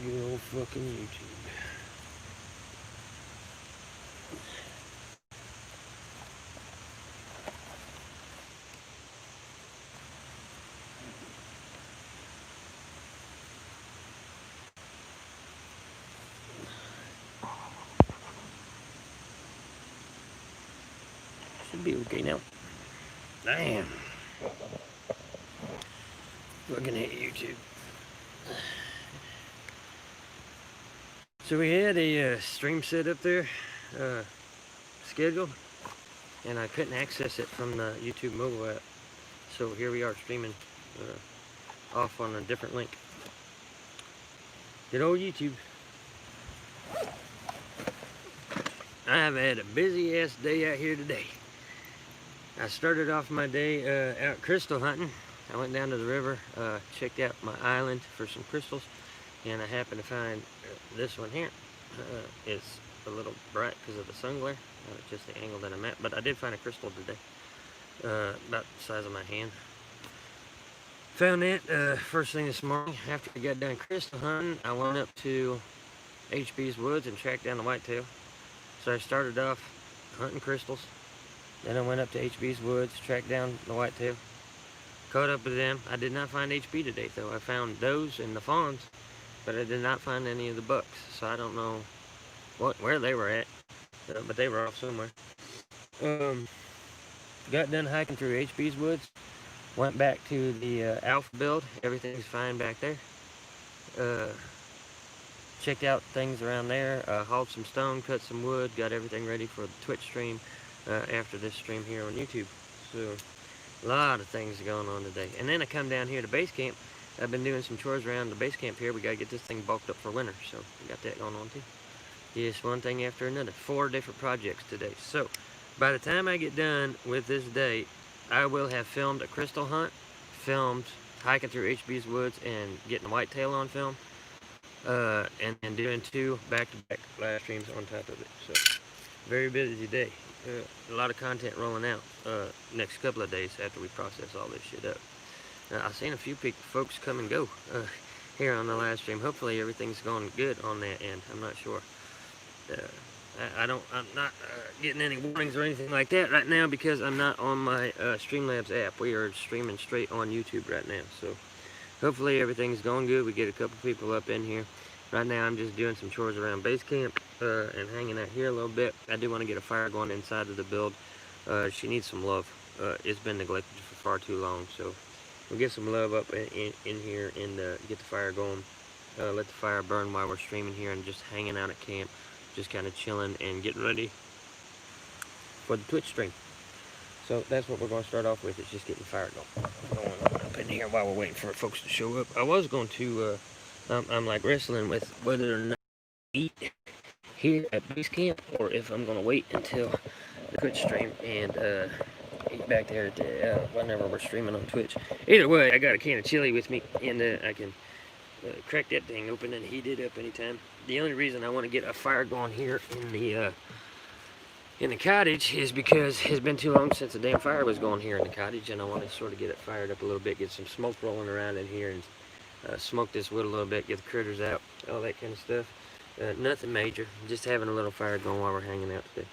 Good old fucking YouTube. Should be okay now. Damn. Looking at YouTube. So we had a stream set up there, scheduled, and I couldn't access it from the YouTube mobile app. So here we are streaming off on a different link. Good old YouTube. I have had a busy ass day out here today. I started off my day out crystal hunting. I went down to the river, checked out my island for some crystals, and I happened to find this one here. It's a little bright because of the sun glare, just the angle that I'm at, but I did find a crystal today, about the size of my hand. Found that first thing this morning. After I got done crystal hunting, I went up to HB's woods and tracked down the whitetail. So I started off hunting crystals, then I went up to HB's woods, tracked down the whitetail, caught up with them. I did not find HB today though. I found does and the fawns, but I did not find any of the bucks. So I don't know where they were at, but they were off somewhere. Got done hiking through HB's woods, went back to the alpha build. Everything's fine back there. Checked out things around there, hauled some stone, cut some wood, got everything ready for the Twitch stream after this stream here on YouTube. So a lot of things going on today. And then I come down here to base camp. I've been doing some chores around the base camp here. We got to get this thing bulked up for winter, so we got that going on too. Yes, one thing after another. 4 different projects today. So by the time I get done with this day, I will have filmed a crystal hunt, filmed hiking through HB's woods and getting the whitetail on film, and doing 2 back-to-back live streams on top of it. So very busy day. A lot of content rolling out next couple of days after we process all this shit up. I've seen a few folks come and go here on the live stream. Hopefully everything's going good on that end. I'm not sure. I'm not getting any warnings or anything like that right now because I'm not on my Streamlabs app. We are streaming straight on YouTube right now. So hopefully everything's going good. We get a couple people up in here. Right now I'm just doing some chores around base camp and hanging out here a little bit. I do want to get a fire going inside of the build. She needs some love. It's been neglected for far too long. So we'll get some love up in here and get the fire going. Let the fire burn while we're streaming here and just hanging out at camp. Just kind of chilling and getting ready for the Twitch stream. So that's what we're going to start off with. It's just getting the fire going up in here while we're waiting for folks to show up. I was going to, I'm like wrestling with whether or not to eat here at base camp or if I'm going to wait until the Twitch stream and eat back there at whenever we're streaming on Twitch. Either way, I got a can of chili with me and I can crack that thing open and heat it up anytime. The only reason I want to get a fire going here in the cottage is because it's been too long since the damn fire was going here in the cottage, and I want to sort of get it fired up a little bit, get some smoke rolling around in here, and smoke this wood a little bit, get the critters out, all that kind of stuff. Nothing major, just having a little fire going while we're hanging out today.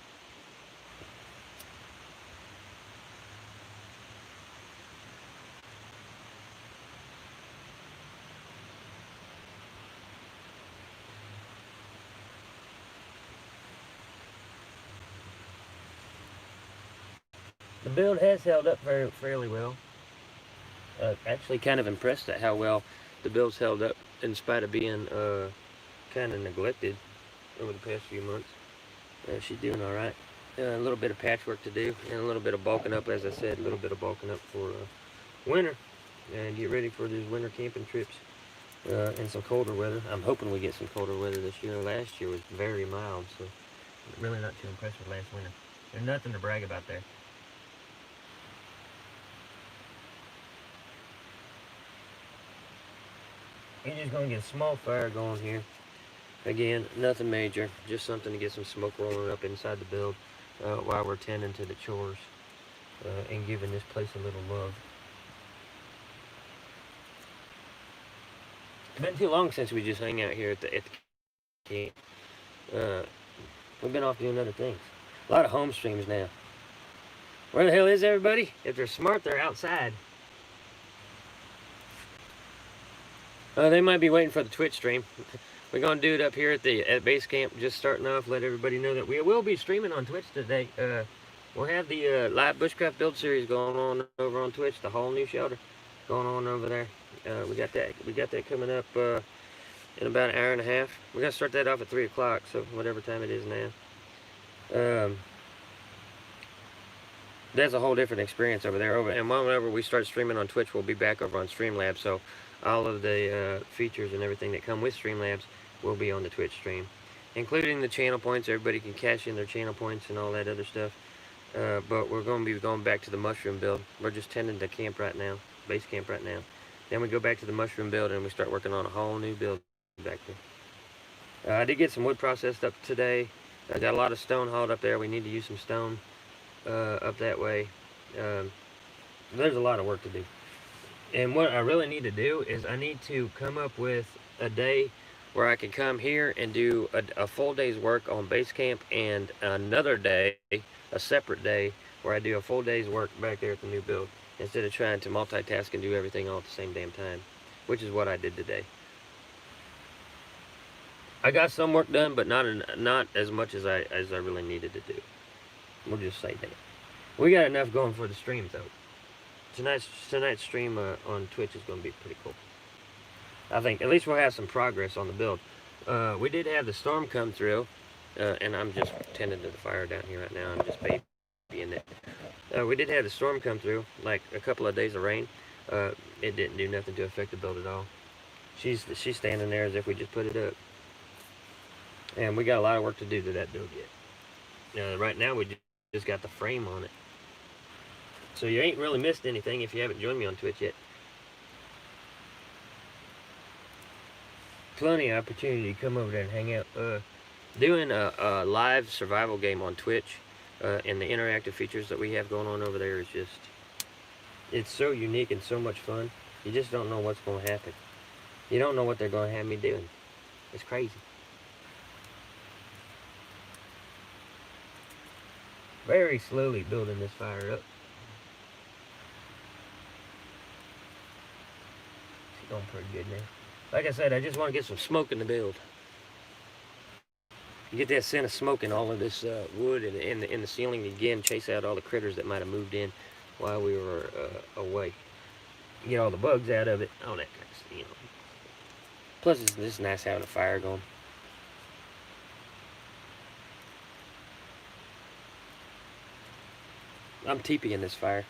The build has held up fairly well. Actually kind of impressed at how well the build's held up in spite of being kind of neglected over the past few months. She's doing all right. A little bit of patchwork to do and a little bit of bulking up, as I said, a little bit of bulking up for winter and get ready for these winter camping trips and some colder weather. I'm hoping we get some colder weather this year. Last year was very mild, so I'm really not too impressed with last winter. There's nothing to brag about there. You're just going to get a small fire going here. Again, nothing major, just something to get some smoke rolling up inside the build while we're tending to the chores and giving this place a little love. It's been too long since we just hang out here at the camp. Uh, we've been off doing other things. A lot of home streams now. Where the hell is everybody? If they're smart, they're outside. They might be waiting for the Twitch stream. We're going to do it up here at base camp, just starting off, let everybody know that we will be streaming on Twitch today. We'll have the live bushcraft build series going on over on Twitch, the whole new shelter going on over there. We got that coming up in about an hour and a half. We're going to start that off at 3 o'clock, so whatever time it is now. That's a whole different experience over there. And whenever we start streaming on Twitch, we'll be back over on Streamlabs, so all of the features and everything that come with Streamlabs will be on the Twitch stream, including the channel points. Everybody can cash in their channel points and all that other stuff. But we're going to be going back to the mushroom build. We're just tending to camp right now, base camp right now. Then we go back to the mushroom build and we start working on a whole new build back there. I did get some wood processed up today. I got a lot of stone hauled up there. We need to use some stone up that way. There's a lot of work to do. And what I really need to do is I need to come up with a day where I can come here and do a full day's work on base camp, and another day, a separate day, where I do a full day's work back there at the new build, instead of trying to multitask and do everything all at the same damn time, which is what I did today. I got some work done, but not as much as I really needed to do. We'll just say that. We got enough going for the stream, though. Tonight's stream on Twitch is going to be pretty cool. I think at least we'll have some progress on the build. We did have the storm come through, and I'm just tending to the fire down here right now. I'm just babying it. We did have the storm come through, like a couple of days of rain. It didn't do nothing to affect the build at all. She's standing there as if we just put it up. And we got a lot of work to do to that build yet. Right now we just got the frame on it. So you ain't really missed anything if you haven't joined me on Twitch yet. Plenty of opportunity to come over there and hang out. Doing a live survival game on Twitch and the interactive features that we have going on over there is just, it's so unique and so much fun. You just don't know what's going to happen. You don't know what they're going to have me doing. It's crazy. Very slowly building this fire up. It's going pretty good now. Like I said, I just want to get some smoke in the build. Get that scent of smoke in all of this wood and in the ceiling again. Chase out all the critters that might have moved in while we were away. Get all the bugs out of it. All that kind of stuff, you know. Plus, it's just nice having a fire going. I'm teepeeing this fire.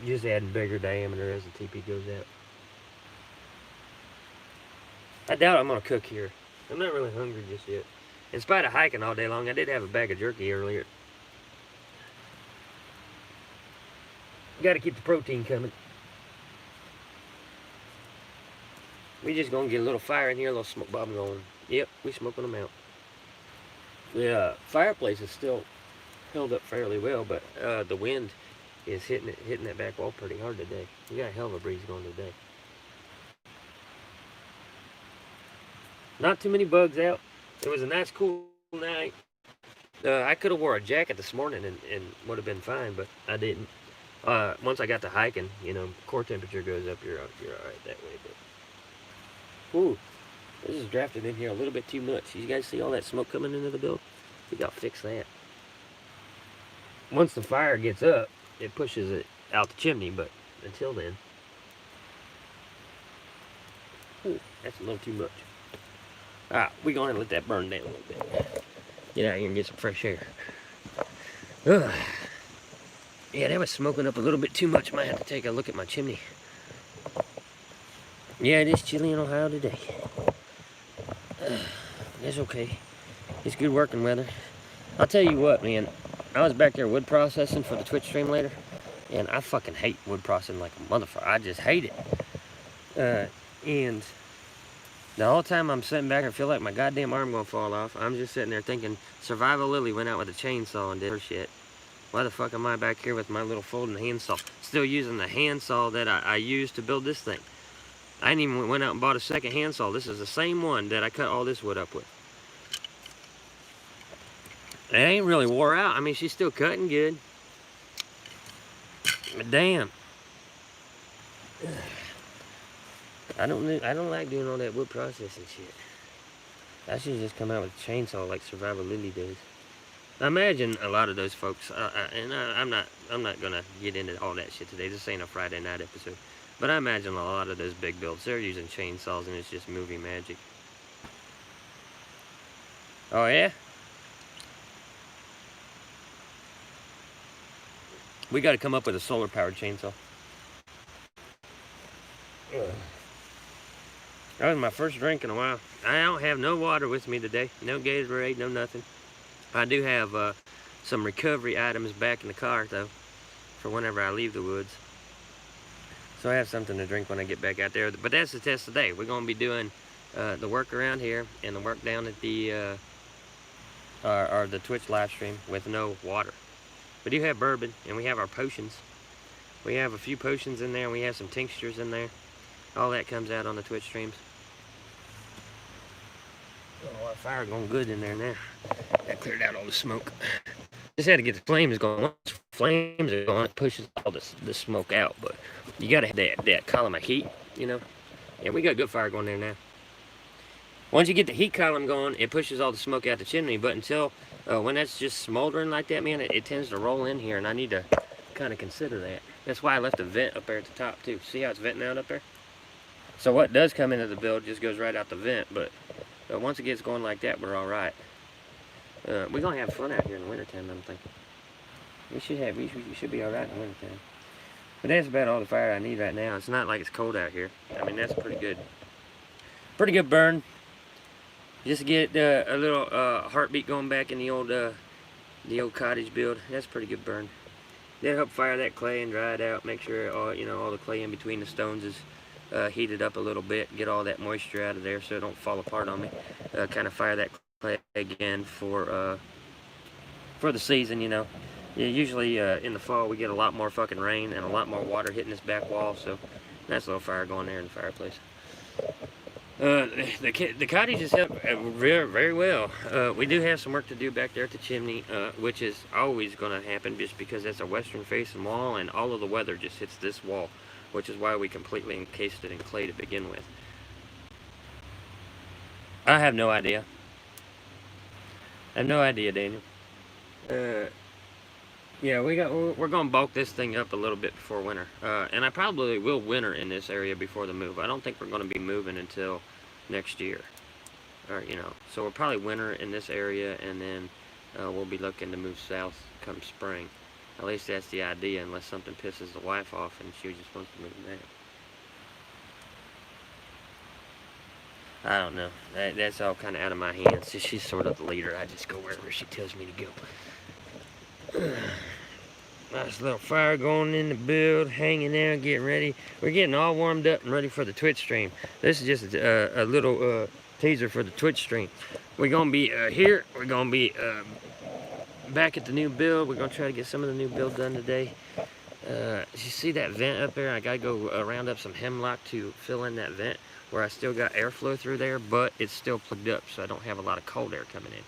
Just adding bigger diameter as the teepee goes out. I doubt I'm going to cook here. I'm not really hungry just yet. In spite of hiking all day long, I did have a bag of jerky earlier. Got to keep the protein coming. We just going to get a little fire in here, a little smoke bomb going. Yep, we smoking them out. The fireplace is still held up fairly well, but the wind is hitting that back wall pretty hard today. We got a hell of a breeze going today. Not too many bugs out. It was a nice cool night. I could have wore a jacket this morning and would have been fine, but I didn't. Once I got to hiking, you know, core temperature goes up, you're all right that way. But ooh, this is drafted in here a little bit too much. You guys see all that smoke coming into the build? We gotta fix that. Once the fire gets up, it pushes it out the chimney, but until then, ooh, that's a little too much. Alright, we're going to let that burn down a little bit. Get out here and get some fresh air. Ugh. Yeah, that was smoking up a little bit too much. Might have to take a look at my chimney. Yeah, it is chilly in Ohio today. It's okay. It's good working weather. I'll tell you what, man. I was back there wood processing for the Twitch stream later, and I fucking hate wood processing like a motherfucker. I just hate it. And The whole time I'm sitting back, I feel like my goddamn arm gonna fall off. I'm just sitting there thinking, Survival Lily went out with a chainsaw and did her shit. Why the fuck am I back here with my little folding handsaw? Still using the handsaw that I used to build this thing. I didn't even went out and bought a second handsaw. This is the same one that I cut all this wood up with. It ain't really wore out. I mean, she's still cutting good. But damn. I don't like doing all that wood processing shit. I should just come out with a chainsaw like Survival Lily does. I imagine a lot of those folks, I'm not gonna get into all that shit today. This ain't a Friday night episode, but I imagine a lot of those big builds, they're using chainsaws and it's just movie magic. Oh yeah? We got to come up with a solar powered chainsaw. That was my first drink in a while. I don't have no water with me today. No Gatorade, no nothing. I do have some recovery items back in the car, though, for whenever I leave the woods. So I have something to drink when I get back out there. But that's the test today. We're going to be doing the work around here and the work down at the Twitch live stream with no water. We do have bourbon, and we have our potions. We have a few potions in there, and we have some tinctures in there. All that comes out on the Twitch streams. Oh, our fire going good in there now. That cleared out all the smoke. Just had to get the flames going. Once the flames are going, it pushes all the smoke out. But you got to have that column of heat, you know. Yeah, we got good fire going there now. Once you get the heat column going, it pushes all the smoke out the chimney. But until when that's just smoldering like that, man, it tends to roll in here, and I need to kind of consider that. That's why I left a vent up there at the top too. See how it's venting out up there? So what does come into the build just goes right out the vent. But once it gets going like that, we're all right. We're gonna have fun out here in the wintertime, I'm thinking. We should be all right in the wintertime. But that's about all the fire I need right now. It's not like it's cold out here. I mean, that's pretty good. Pretty good burn. Just to get a little heartbeat going back in the old cottage build. That's a pretty good burn. That'll help fire that clay and dry it out. Make sure all the clay in between the stones is heated up a little bit. Get all that moisture out of there so it don't fall apart on me. Kind of fire that clay again for the season. Yeah, usually in the fall we get a lot more fucking rain and a lot more water hitting this back wall. So nice little fire going there in the fireplace. The cottage is helped very, very well. We do have some work to do back there at the chimney, which is always going to happen just because that's a western facing wall and all of the weather just hits this wall, which is why we completely encased it in clay to begin with. I have no idea. I have no idea, Daniel. Yeah, we're going to bulk this thing up a little bit before winter. And I probably will winter in this area before the move. I don't think we're going to be moving until next year. Or, so we'll probably winter in this area, and then we'll be looking to move south come spring. At least that's the idea, unless something pisses the wife off and she just wants to move back. I don't know. That's all kind of out of my hands. She's sort of the leader. I just go wherever she tells me to go. Nice little fire going in the build, hanging out, getting ready. We're getting all warmed up and ready for the Twitch stream. This is just a little teaser for the Twitch stream. We're going to be here. We're going to be back at the new build. We're going to try to get some of the new build done today. You see that vent up there? I got to go round up some hemlock to fill in that vent where I still got airflow through there, but it's still plugged up, so I don't have a lot of cold air coming in.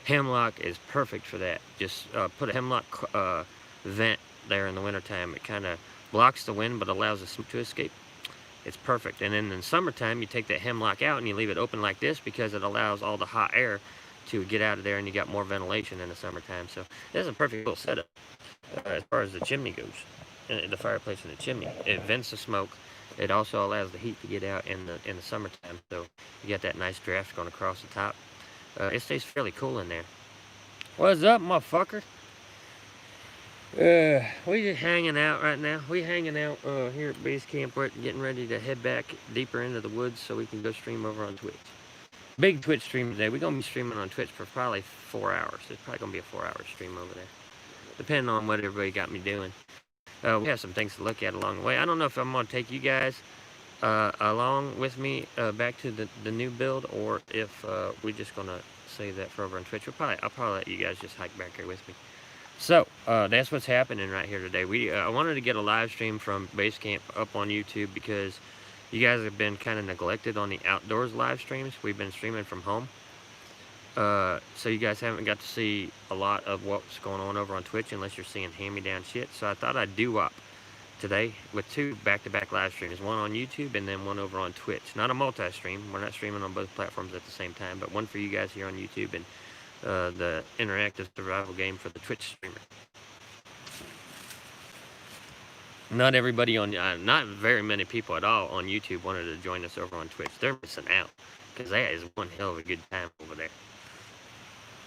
Hemlock is perfect for that. Just put a hemlock vent there in the wintertime. It kind of blocks the wind but allows the smoke to escape. It's perfect. And then in the summertime, you take that hemlock out and you leave it open like this because it allows all the hot air to get out of there, and you got more ventilation in the summertime. So this is a perfect little setup as far as the chimney goes, the fireplace in the chimney. It vents the smoke. It also allows the heat to get out in the summertime, so you got that nice draft going across the top. It stays fairly cool in there. What's up, motherfucker? We just hanging out right now. We hanging out here at base camp. We're getting ready to head back deeper into the woods so we can go stream over on Twitch. Big Twitch stream today. We're going to be streaming on Twitch for probably 4 hours. It's probably going to be a 4-hour stream over there, depending on what everybody got me doing. We have some things to look at along the way. I don't know if I'm going to take you guys along with me back to the new build, or if we're just gonna save that for over on Twitch. I'll probably let you guys just hike back here with me. So that's what's happening right here today. I wanted to get a live stream from base camp up on YouTube because you guys have been kind of neglected on the outdoors live streams. We've been streaming from home. So you guys haven't got to see a lot of what's going on over on Twitch unless you're seeing hand-me-down shit. So I thought I'd do up today with 2 back-to-back live streams, one on YouTube and then one over on Twitch. Not a multi-stream. We're not streaming on both platforms at the same time, but one for you guys here on YouTube and the interactive survival game for the Twitch streamer. Not everybody on, not very many people at all on YouTube wanted to join us over on Twitch. They're missing out because that is one hell of a good time over there.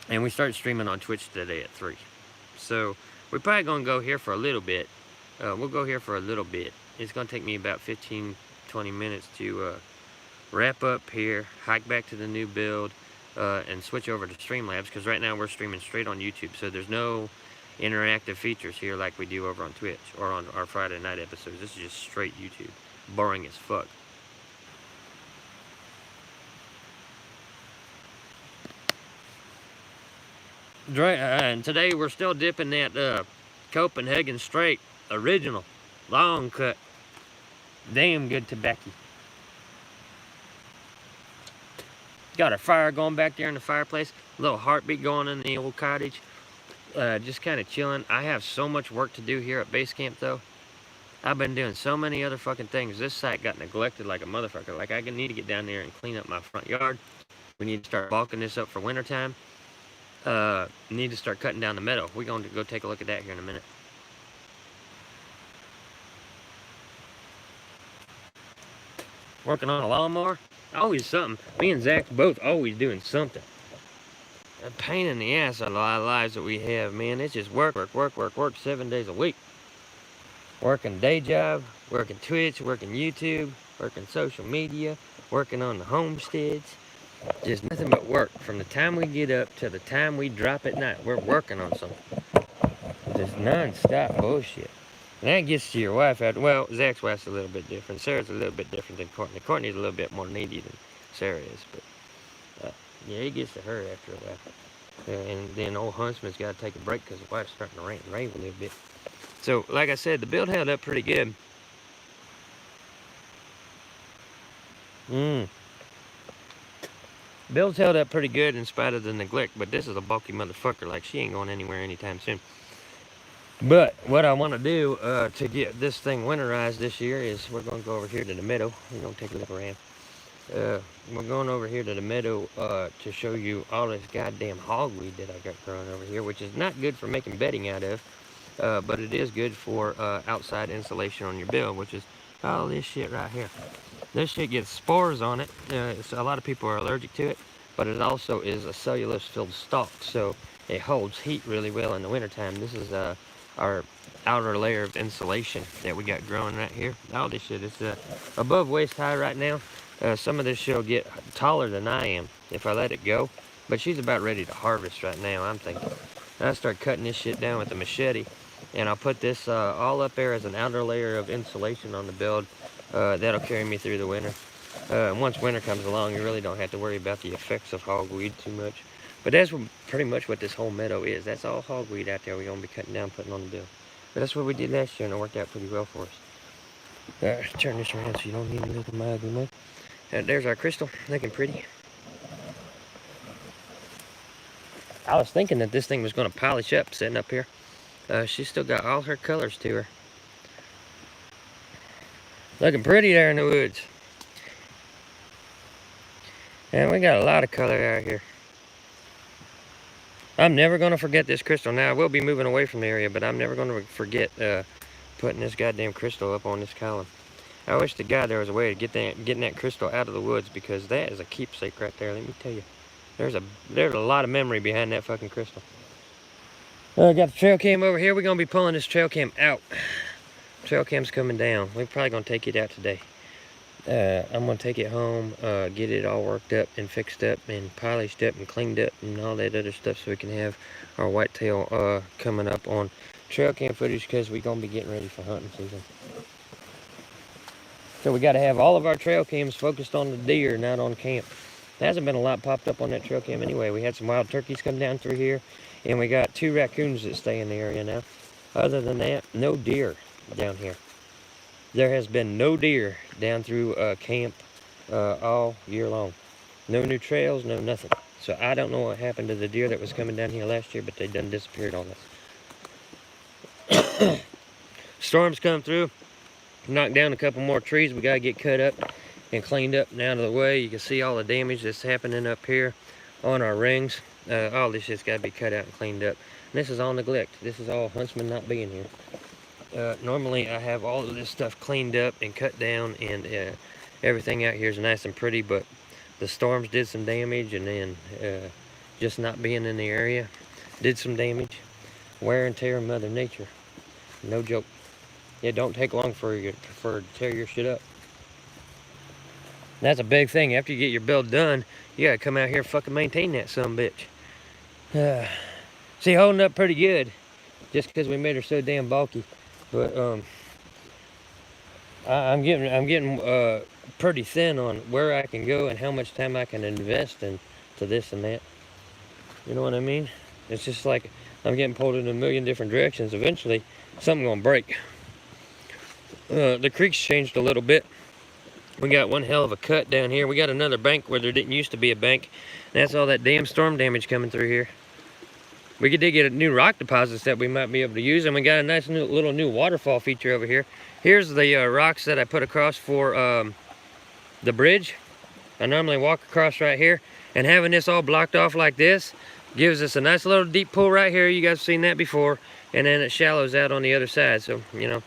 And we start streaming on Twitch today at 3. So we're probably going to go here for a little bit. We'll go here for a little bit. It's going to take me about 15-20 minutes to wrap up here, hike back to the new build, and switch over to Streamlabs, because right now we're streaming straight on YouTube, so there's no interactive features here like we do over on Twitch or on our Friday night episodes. This is just straight YouTube. Boring as fuck. And today we're still dipping that Copenhagen Straight original long cut. Damn good tobacco. Got our fire going back there in the fireplace. A little heartbeat going in the old cottage. Just kind of chilling. I have so much work to do here at base camp though. I've been doing so many other fucking things. This site got neglected like a motherfucker. Like I need to get down there and clean up my front yard. We need to start bulking this up for wintertime. Need to start cutting down the meadow. We're going to go take a look at that here in a minute. Working on a lawnmower. Always something. Me and Zach's both always doing something. A pain in the ass of a lot of lives that we have, man. It's just work 7 days a week. Working day job, working Twitch, working YouTube, working social media, working on the homesteads. Just nothing but work. From the time we get up to the time we drop at night, we're working on something. Just non-stop bullshit. And that gets to your wife after. Well, Zach's wife's a little bit different. Sarah's a little bit different than Courtney. Courtney's a little bit more needy than Sarah is. But yeah, it gets to her after a while. And then old Huntsman's got to take a break because the wife's starting to rant and rave a little bit. So, like I said, the build held up pretty good. Build's held up pretty good in spite of the neglect, but this is a bulky motherfucker. Like, she ain't going anywhere anytime soon. But what I want to do to get this thing winterized this year is we're going to go over here to the meadow. We're going to take a look around. We're going over here to the meadow to show you all this goddamn hogweed that I got growing over here, which is not good for making bedding out of, but it is good for outside insulation on your build, which is all this shit right here. This shit gets spores on it. So a lot of people are allergic to it, but it also is a cellulose-filled stalk, so it holds heat really well in the wintertime. This is our outer layer of insulation that we got growing right here. All this shit is above waist high right now. Some of this shit'll get taller than I am if I let it go, but she's about ready to harvest right now, I'm thinking. I start cutting this shit down with a machete, and I'll put this all up there as an outer layer of insulation on the build. That'll carry me through the winter. Once winter comes along, you really don't have to worry about the effects of hogweed too much. But that's pretty much what this whole meadow is. That's all hogweed out there we're going to be cutting down, putting on the build. But that's what we did last year, and it worked out pretty well for us. Turn this around so you don't need to look at my ugly mug. There's our crystal, looking pretty. I was thinking that this thing was going to polish up sitting up here. She's still got all her colors to her. Looking pretty there in the woods. And we got a lot of color out here. I'm never going to forget this crystal. Now, I will be moving away from the area, but I'm never going to forget putting this goddamn crystal up on this column. I wish to God there was a way to getting that crystal out of the woods, because that is a keepsake right there. Let me tell you. There's a lot of memory behind that fucking crystal. I got the trail cam over here. We're going to be pulling this trail cam out. Trail cam's coming down. We're probably going to take it out today. I'm going to take it home, get it all worked up and fixed up and polished up and cleaned up and all that other stuff, so we can have our whitetail coming up on trail cam footage, because we're going to be getting ready for hunting season. So we got to have all of our trail cams focused on the deer, not on camp. There hasn't been a lot popped up on that trail cam anyway. We had some wild turkeys come down through here, and we got 2 raccoons that stay in the area now. Other than that, no deer down here. There has been no deer down through camp all year long. No new trails, no nothing. So I don't know what happened to the deer that was coming down here last year, but they done disappeared on us. Storms come through, knock down a couple more trees. We got to get cut up and cleaned up and out of the way. You can see all the damage that's happening up here on our rings. All this shit's got to be cut out and cleaned up. And this is all neglect. This is all huntsman not being here. Normally I have all of this stuff cleaned up and cut down, and everything out here is nice and pretty, but the storms did some damage, and then just not being in the area did some damage. Wear and tear of Mother Nature. No joke. It don't take long for to tear your shit up. That's a big thing. After you get your build done, you gotta come out here and fucking maintain that sumbitch. See, holding up pretty good, just because we made her so damn bulky. But I'm getting pretty thin on where I can go and how much time I can invest into this and that. You know what I mean? It's just like I'm getting pulled in a million different directions. Eventually, something's gonna break. The creek's changed a little bit. We got one hell of a cut down here. We got another bank where there didn't used to be a bank. That's all that damn storm damage coming through here. We did get a new rock deposits that we might be able to use, and we got a nice little new waterfall feature over here. Here's the rocks that I put across for the bridge. I normally walk across right here, and having this all blocked off like this gives us a nice little deep pool right here. You guys have seen that before, and then it shallows out on the other side. So you know,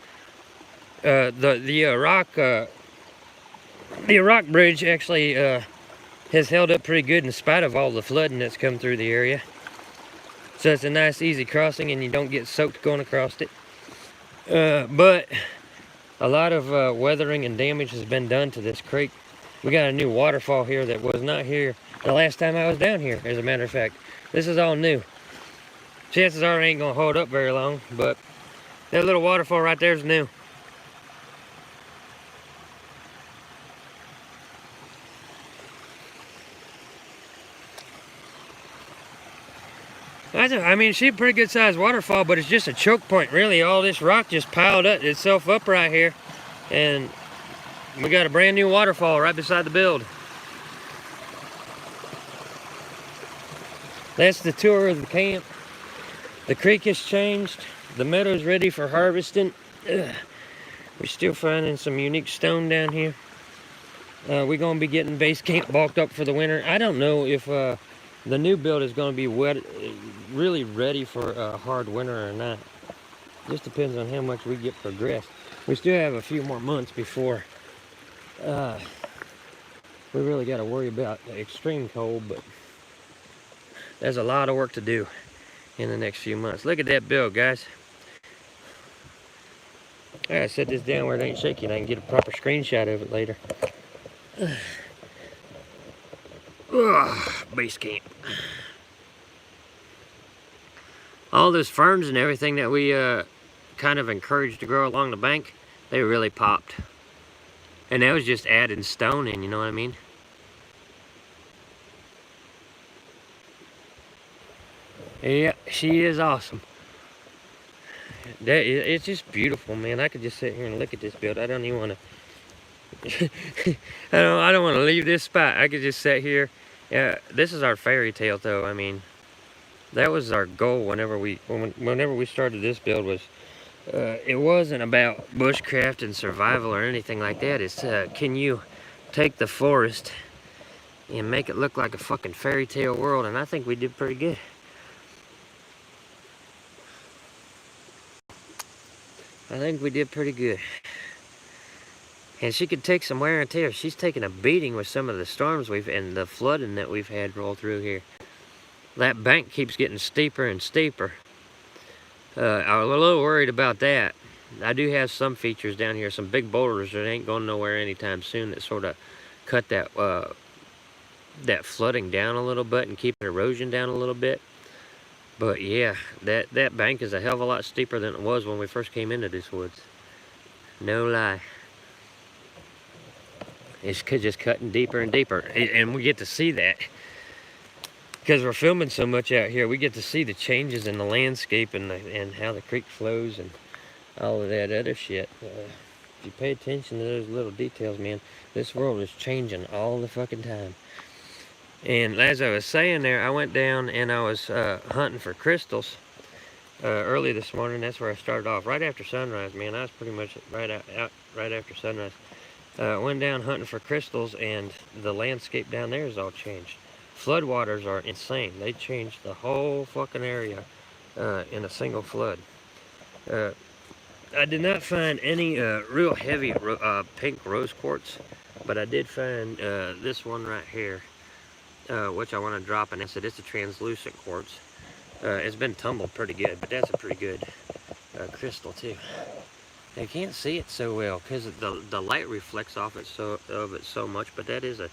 the rock bridge actually has held up pretty good in spite of all the flooding that's come through the area. So it's a nice easy crossing, and you don't get soaked going across it. But a lot of weathering and damage has been done to this creek. We got a new waterfall here that was not here the last time I was down here, as a matter of fact. This is all new. Chances are it ain't gonna hold up very long, but that little waterfall right there is new. I mean, she's a pretty good sized waterfall, but it's just a choke point, really. All this rock just piled up itself up right here, and we got a brand new waterfall right beside the build. That's the tour of the camp. The creek has changed. The meadow's ready for harvesting. We're still finding some unique stone down here. We're gonna be getting base camp bulked up for the winter. I don't know if the new build is going to be really ready for a hard winter or not. Just depends on how much we get progressed. We still have a few more months before we really got to worry about the extreme cold, but there's a lot of work to do in the next few months. Look at that build, guys. I gotta set this down where it ain't shaking. I can get a proper screenshot of it later. Base camp. All those ferns and everything that we kind of encouraged to grow along the bank, they really popped. And that was just adding stone in, you know what I mean? Yeah, she is awesome. It's just beautiful, man. I could just sit here and look at this build. I don't even want to I don't want to leave this spot. I could just sit here. This is our fairy tale, though. I mean, that was our goal whenever we started this build. Was it wasn't about bushcraft and survival or anything like that. It's can you take the forest and make it look like a fucking fairy tale world? And I think we did pretty good. I think we did pretty good. And she could take some wear and tear. She's taken a beating with some of the storms and the flooding that we've had roll through here. That bank keeps getting steeper and steeper. I'm a little worried about that. I do have some features down here, some big boulders that ain't going nowhere anytime soon, that sort of cut that that flooding down a little bit and keep erosion down a little bit. But yeah, that bank is a hell of a lot steeper than it was when we first came into this woods. No lie. It's just cutting deeper and deeper, and we get to see that because we're filming so much out here. We get to see the changes in the landscape and how the creek flows and all of that other shit. If you pay attention to those little details, man, this world is changing all the fucking time. And as I was saying there, I went down and I was hunting for crystals early this morning. That's where I started off, right after sunrise, man. I was pretty much right out right after sunrise. Went down hunting for crystals, and the landscape down there has all changed. Floodwaters are insane. They changed the whole fucking area in a single flood. I did not find any real heavy pink rose quartz, but I did find this one right here, which I want to drop in acid. It's a translucent quartz. It's been tumbled pretty good, but that's a pretty good crystal too. I can't see it so well because the light reflects off it so much, but that is a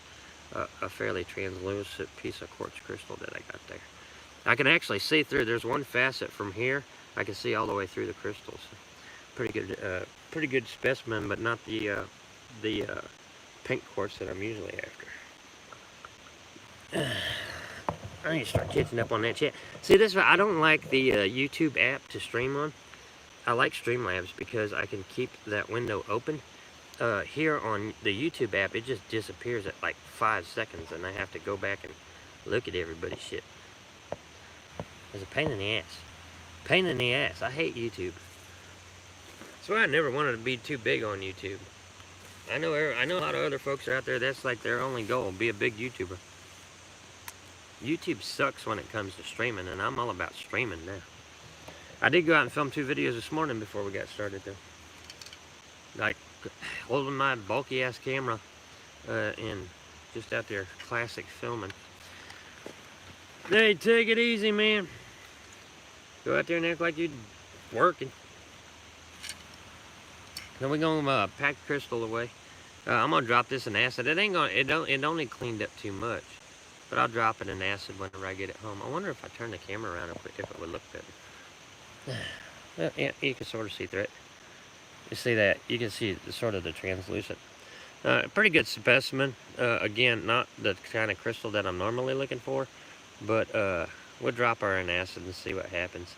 fairly translucent piece of quartz crystal that I got there. I can actually see through. There's one facet from here. I can see all the way through the crystals. Pretty good specimen, but not the pink quartz that I'm usually after. I need to start catching up on that shit. See, this I don't like the YouTube app to stream on. I like Streamlabs because I can keep that window open. Here on the YouTube app, it just disappears at like 5 seconds, and I have to go back and look at everybody's shit. It's a pain in the ass. Pain in the ass. I hate YouTube. That's why I never wanted to be too big on YouTube. I know a lot of other folks are out there, that's like their only goal, be a big YouTuber. YouTube sucks when it comes to streaming, and I'm all about streaming now. I did go out and film 2 videos this morning before we got started, though. Like, holding my bulky-ass camera and just out there classic filming. Hey, take it easy, man. Go out there and act like you're working. Then we're gonna pack the crystal away. I'm gonna drop this in acid. It only cleaned up too much, but I'll drop it in acid whenever I get it home. I wonder if I turn the camera around if it would look better. Well, yeah, you can sort of see through it. You see that? You can see sort of the translucent. Pretty good specimen. Again, not the kind of crystal that I'm normally looking for, but we'll drop her in acid and see what happens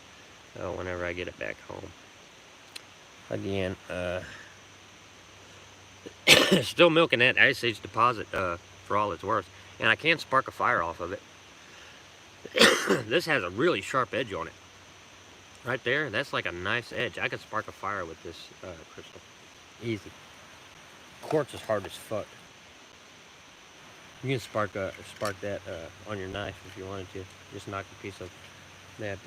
whenever I get it back home. Again, still milking that Ice Age deposit for all it's worth. And I can spark a fire off of it. This has a really sharp edge on it. Right there, that's like a nice edge. I could spark a fire with this crystal. Easy. Quartz is hard as fuck. You can spark that on your knife if you wanted to. Just knock a piece of that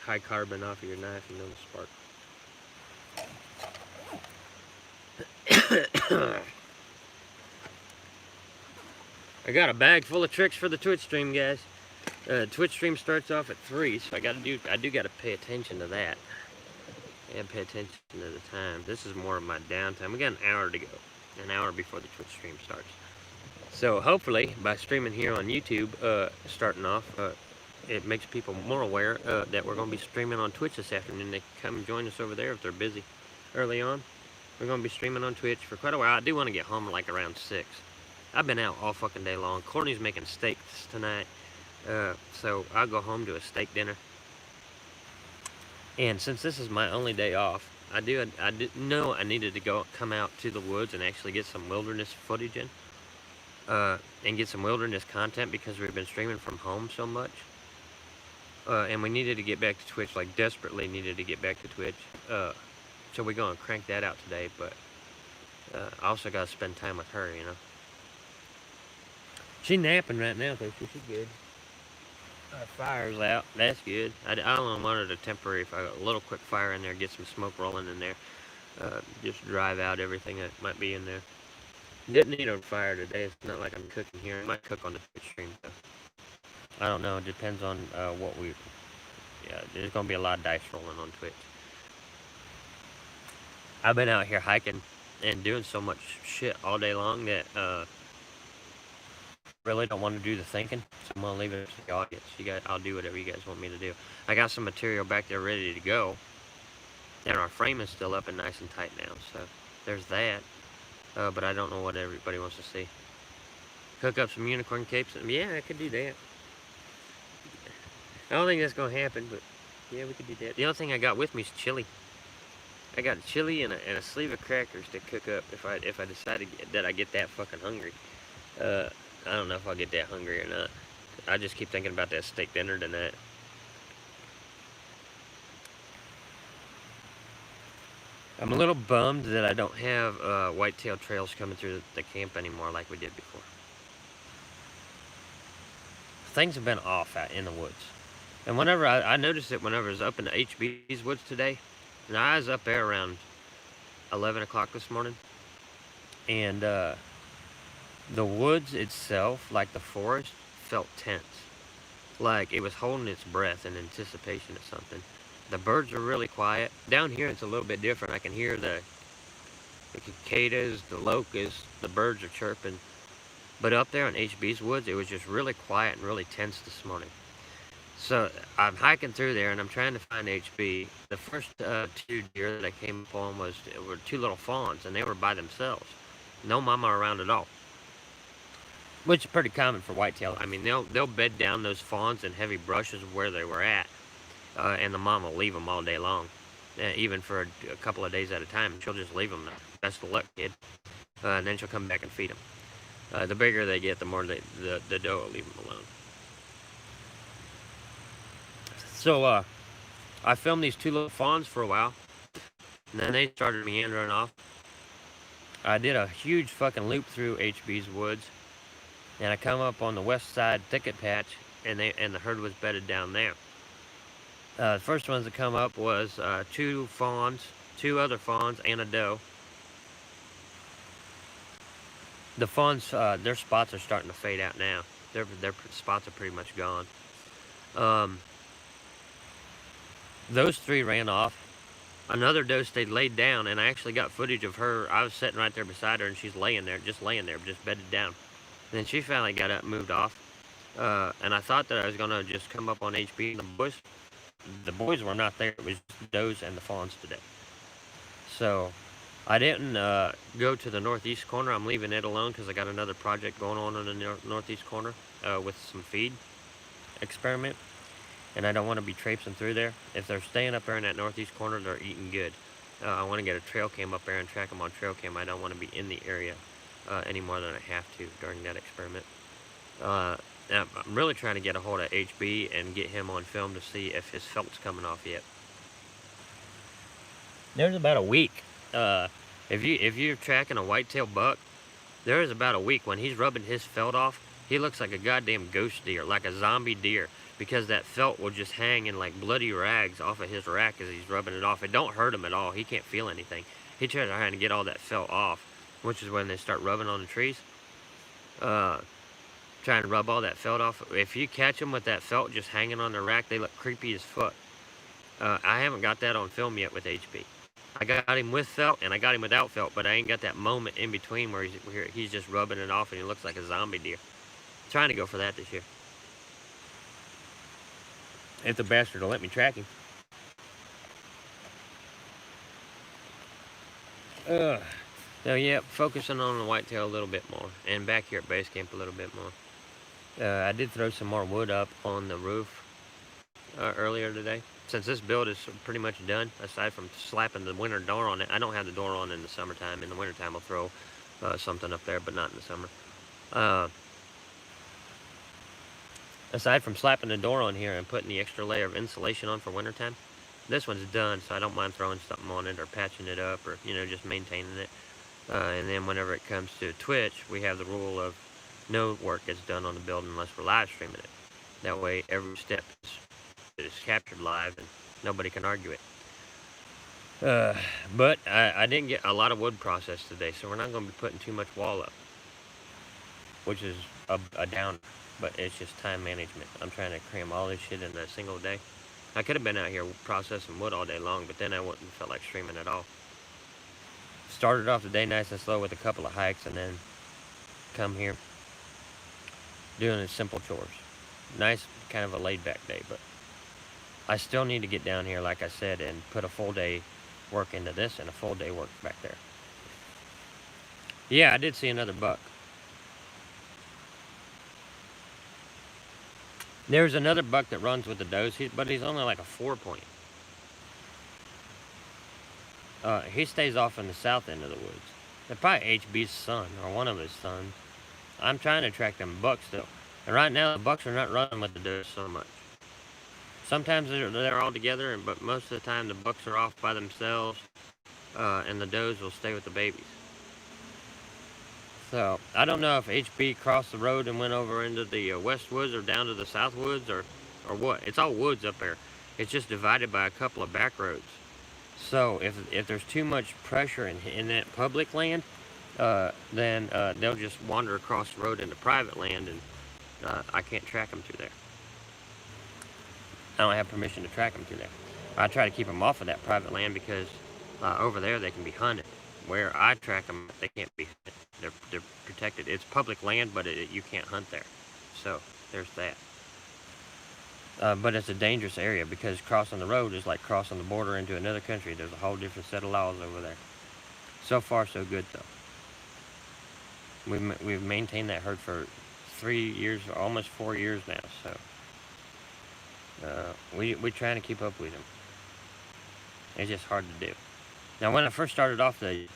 high carbon off of your knife and it'll spark. I got a bag full of tricks for the Twitch stream, guys. Twitch stream starts off at 3, so I do gotta pay attention to that. And pay attention to the time. This is more of my downtime. We got an hour to go. An hour before the Twitch stream starts. So hopefully, by streaming here on YouTube, starting off, it makes people more aware that we're going to be streaming on Twitch this afternoon. They can come and join us over there if they're busy early on. We're going to be streaming on Twitch for quite a while. I do want to get home like around 6. I've been out all fucking day long. Courtney's making steaks tonight, so I'll go home to a steak dinner. And since this is my only day off, I didn't know I needed to come out to the woods and actually get some wilderness footage in, and get some wilderness content because we've been streaming from home so much. And we needed to get back to Twitch, like desperately needed to get back to Twitch. So we're going to crank that out today, but I also got to spend time with her, you know. She's napping right now, so she's good. Our fire's out. That's good. I only wanted a temporary fire, a little quick fire in there, get some smoke rolling in there. Just drive out everything that might be in there. Didn't need a fire today. It's not like I'm cooking here. I might cook on the Twitch stream, though. I don't know. It depends on what we... Yeah, there's going to be a lot of dice rolling on Twitch. I've been out here hiking and doing so much shit all day long that really don't want to do the thinking. So I'm going to leave it to the audience. I'll do whatever you guys want me to do. I got some material back there ready to go. And our frame is still up and nice and tight now. So there's that. but I don't know what everybody wants to see. Cook up some unicorn capes. Yeah, I could do that. I don't think that's gonna happen, but yeah, we could do that. The only thing I got with me is chili. I got chili and a sleeve of crackers to cook up if I decide that I get that fucking hungry. I don't know if I'll get that hungry or not. I just keep thinking about that steak dinner tonight. I'm a little bummed that I don't have whitetail trails coming through the camp anymore like we did before. Things have been off out in the woods. And whenever I noticed it whenever I was up in the HB's woods today, and I was up there around 11 o'clock this morning, and the woods itself, like the forest, felt tense. Like it was holding its breath in anticipation of something. The birds are really quiet. Down here it's a little bit different. I can hear the cicadas, the locusts, the birds are chirping. But up there in HB's woods, it was just really quiet and really tense this morning. So I'm hiking through there and I'm trying to find HB. The first two deer that I came upon were two little fawns, and they were by themselves. No mama around at all. Which is pretty common for whitetail. I mean, they'll bed down those fawns in heavy brushes where they were at, and the mom will leave them all day long, even for a couple of days at a time. She'll just leave them there. Best of luck, kid. And then she'll come back and feed them. The bigger they get, the more the doe will leave them alone. So I filmed these two little fawns for a while, and then they started meandering off. I did a huge fucking loop through HB's woods, and I come up on the west side thicket patch, and the herd was bedded down there. The first ones to come up was two other fawns, and a doe. The fawns, their spots are starting to fade out now. Their spots are pretty much gone. Those three ran off. Another doe stayed laid down, and I actually got footage of her. I was sitting right there beside her, and she's laying there, just bedded down. And then she finally got up and moved off. And I thought that I was going to just come up on HB, and the boys were not there. It was the does and the fawns today. So I didn't go to the northeast corner. I'm leaving it alone because I got another project going on in the northeast corner with some feed experiment. And I don't want to be traipsing through there. If they're staying up there in that northeast corner, they're eating good. I want to get a trail cam up there and track them on trail cam. I don't want to be in the area any more than I have to during that experiment. I'm really trying to get a hold of HB and get him on film to see if his felt's coming off yet. There's about a week. If you're tracking a whitetail buck, there is about a week when he's rubbing his felt off. He looks like a goddamn ghost deer, like a zombie deer, because that felt will just hang in like bloody rags off of his rack as he's rubbing it off. It don't hurt him at all. He can't feel anything. He tries to get all that felt off, which is when they start rubbing on the trees. Trying to rub all that felt off. If you catch them with that felt just hanging on the rack, they look creepy as fuck. I haven't got that on film yet with HB. I got him with felt and I got him without felt, but I ain't got that moment in between where he's just rubbing it off and he looks like a zombie deer. Trying to go for that this year. If the bastard will let me track him. So yeah, focusing on the whitetail a little bit more, and back here at base camp a little bit more. I did throw some more wood up on the roof earlier today. Since this build is pretty much done, aside from slapping the winter door on it. I don't have the door on in the summertime. In the wintertime I'll throw something up there, but not in the summer. Aside from slapping the door on here and putting the extra layer of insulation on for wintertime, this one's done, so I don't mind throwing something on it or patching it up or, just maintaining it. And then whenever it comes to Twitch, we have the rule of no work gets done on the build unless we're live streaming it. That way every step is captured live and nobody can argue it. But I didn't get a lot of wood processed today, so we're not going to be putting too much wall up, which is a downer. But it's just time management. I'm trying to cram all this shit in a single day. I could have been out here processing wood all day long, but then I wouldn't feel like streaming at all. Started off the day nice and slow with a couple of hikes, and then come here doing the simple chores. Nice, kind of a laid-back day, but I still need to get down here, like I said, and put a full day work into this and a full day work back there. Yeah, I did see another buck. There's another buck that runs with the does, but he's only like a 4 point. He stays off in the south end of the woods. They're probably HB's son or one of his sons. I'm trying to track them bucks though, and right now the bucks are not running with the does so much. Sometimes they're all together, but most of the time the bucks are off by themselves, and the does will stay with the babies. So I don't know if HB crossed the road and went over into the west woods or down to the south woods or what. It's all woods up there. It's just divided by a couple of back roads. So if there's too much pressure in that public land, then they'll just wander across the road into private land, and I can't track them through there. I don't have permission to track them through there. I try to keep them off of that private land because over there they can be hunted. Where I track them, they can't be hunted. They're protected. It's public land, but you can't hunt there. So there's that. But it's a dangerous area because crossing the road is like crossing the border into another country. There's a whole different set of laws over there. So far, so good though. We've maintained that herd for 3 years, almost 4 years now. So we're trying to keep up with them. It's just hard to do. Now, when I first started off the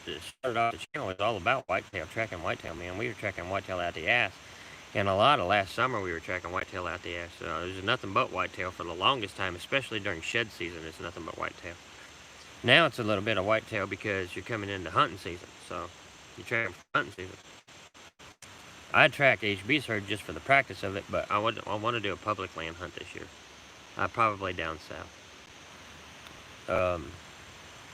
channel, it was all about whitetail, tracking whitetail. Man, we were tracking whitetail out the ass. And a lot of last summer, we were tracking whitetail out the ass. There's nothing but whitetail for the longest time, especially during shed season. It's nothing but whitetail. Now it's a little bit of whitetail because you're coming into hunting season. So you're tracking for hunting season. I track HB's herd just for the practice of it, but I want to do a public land hunt this year. Probably down south.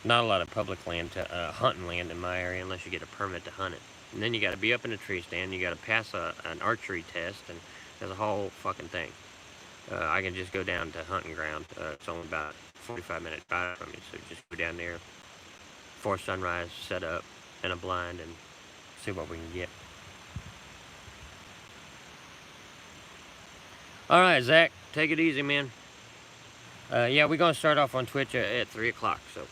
Not a lot of public land to hunting land in my area unless you get a permit to hunt it. And then you got to be up in a tree stand. You got to pass an archery test, and there's a whole fucking thing. I can just go down to hunting ground. It's only about 45-minute drive from me, so just go down there before sunrise, set up in a blind, and see what we can get. All right, Zach, take it easy, man. Yeah, we're gonna start off on Twitch at 3 o'clock, so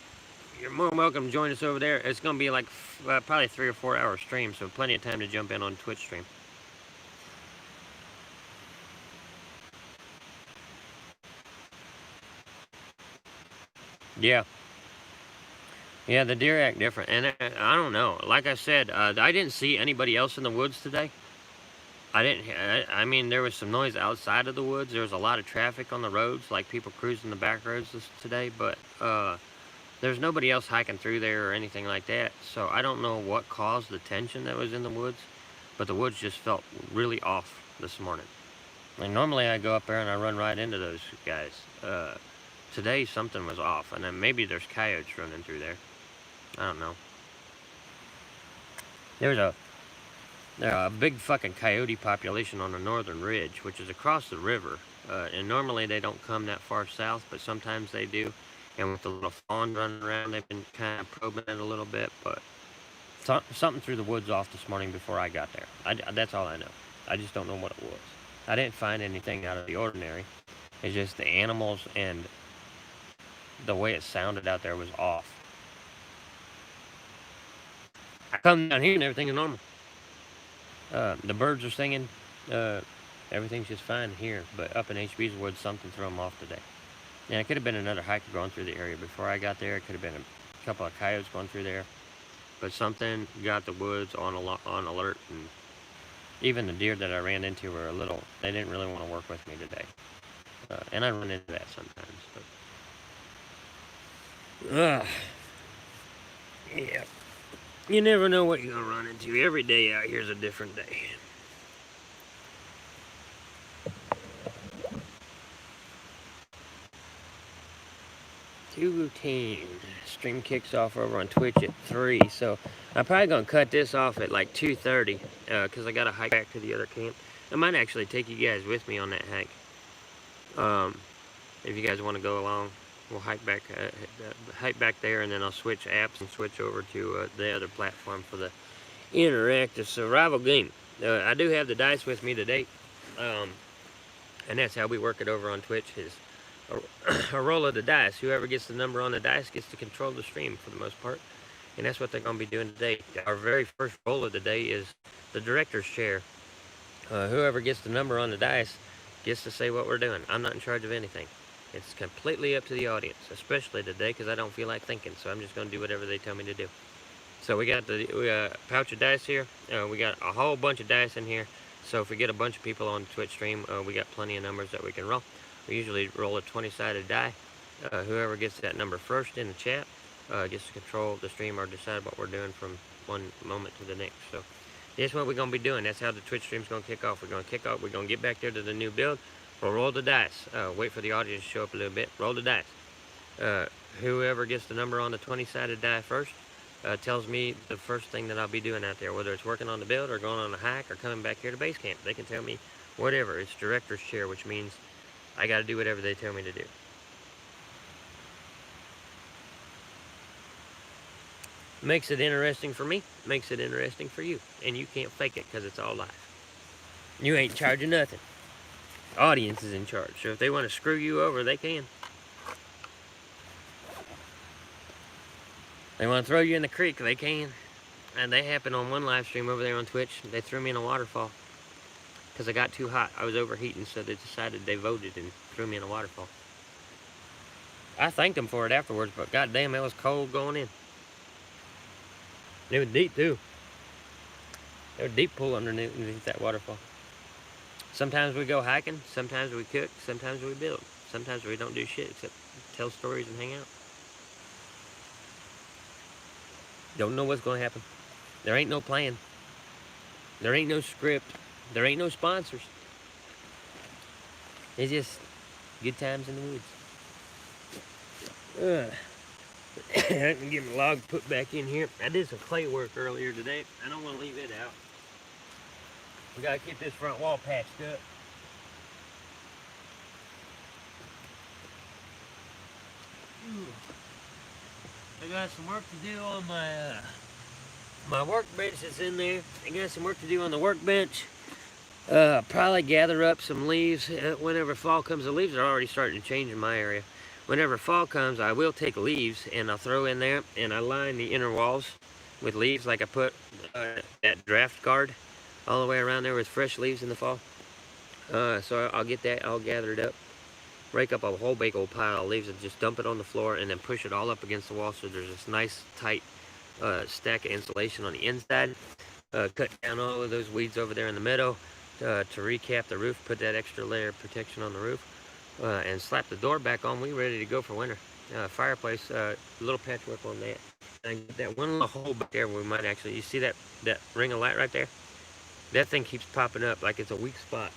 you're more than welcome to join us over there. It's gonna be like probably 3 or 4 hour stream, so plenty of time to jump in on Twitch stream. Yeah. Yeah, the deer act different, and I don't know. Like I said, I didn't see anybody else in the woods today. I mean, there was some noise outside of the woods. There was a lot of traffic on the roads, like people cruising the back roads today, but there's nobody else hiking through there or anything like that. So I don't know what caused the tension that was in the woods, but the woods just felt really off this morning. And normally I go up there and I run right into those guys. Today something was off, and then maybe there's coyotes running through there. I don't know. There's a big fucking coyote population on the northern ridge, which is across the river. And normally they don't come that far south, but sometimes they do. And with the little fawn running around, they've been kind of probing it a little bit. But something threw the woods off this morning before I got there. That's all I know. I just don't know what it was. I didn't find anything out of the ordinary. It's just the animals and the way it sounded out there was off. I come down here and everything is normal. The birds are singing. Everything's just fine here. But up in HB's woods, something threw them off today. And it could have been another hiker going through the area before I got there. It could have been a couple of coyotes going through there. But something got the woods on alert. And even the deer that I ran into were they didn't really want to work with me today. And I run into that sometimes. But, yeah. You never know what you're going to run into. Every day out here is a different day. Routine. Stream kicks off over on Twitch at 3, so I'm probably going to cut this off at like 2:30 because I got to hike back to the other camp. I might actually take you guys with me on that hike. If you guys want to go along, we'll hike back there, and then I'll switch apps and switch over to the other platform for the interactive survival game. I do have the dice with me today, and that's how we work it over on Twitch. Is a roll of the dice. Whoever gets the number on the dice gets to control the stream for the most part. and that's what they're going to be doing today. Our very first roll of the day is the director's chair. Whoever gets the number on the dice gets to say what we're doing. I'm not in charge of anything. It's completely up to the audience, especially today because I don't feel like thinking, so I'm just going to do whatever they tell me to do. So we got a pouch of dice here. We got a whole bunch of dice in here. So if we get a bunch of people on the Twitch stream, we got plenty of numbers that we can roll. We usually roll a 20-sided die. Whoever gets that number first in the chat gets to control the stream or decide what we're doing from one moment to the next. So that's what we're going to be doing. That's how the Twitch stream's going to kick off. We're going to kick off. We're going to get back there to the new build. We'll roll the dice. Wait for the audience to show up a little bit. Roll the dice. Whoever gets the number on the 20-sided die first tells me the first thing that I'll be doing out there, whether it's working on the build or going on a hike or coming back here to base camp. They can tell me whatever. It's director's chair, which means I got to do whatever they tell me to do. Makes it interesting for me, makes it interesting for you. And you can't fake it because it's all live. You ain't charging nothing. Audience is in charge. So if they want to screw you over, they can. They want to throw you in the creek, they can. And they happened on one live stream over there on Twitch. They threw me in a waterfall because I got too hot. I was overheating, so they decided they voted and threw me in a waterfall. I thanked them for it afterwards, but goddamn, it was cold going in. It was deep too. There was a deep pool underneath that waterfall. Sometimes we go hiking, sometimes we cook, sometimes we build. Sometimes we don't do shit except tell stories and hang out. Don't know what's going to happen. There ain't no plan. There ain't no script. There ain't no sponsors. It's just good times in the woods. I can get my log put back in here. I did some clay work earlier today. I don't want to leave it out. We got to get this front wall patched up. I got some work to do on my workbench that's in there. I got some work to do on the workbench. Probably gather up some leaves whenever fall comes. The leaves are already starting to change in my area. Whenever fall comes, I will take leaves and I'll throw in there and I line the inner walls with leaves, like I put that draft guard all the way around there with fresh leaves in the fall. So I'll get that all gathered up. Rake up a whole big old pile of leaves and just dump it on the floor and then push it all up against the wall so there's this nice tight stack of insulation on the inside. Cut down all of those weeds over there in the middle to recap the roof, put that extra layer of protection on the roof, and slap the door back on. We ready to go for winter. Fireplace, a little patchwork on that. And get that one little hole back there where we might actually, you see that ring of light right there? That thing keeps popping up like it's a weak spot.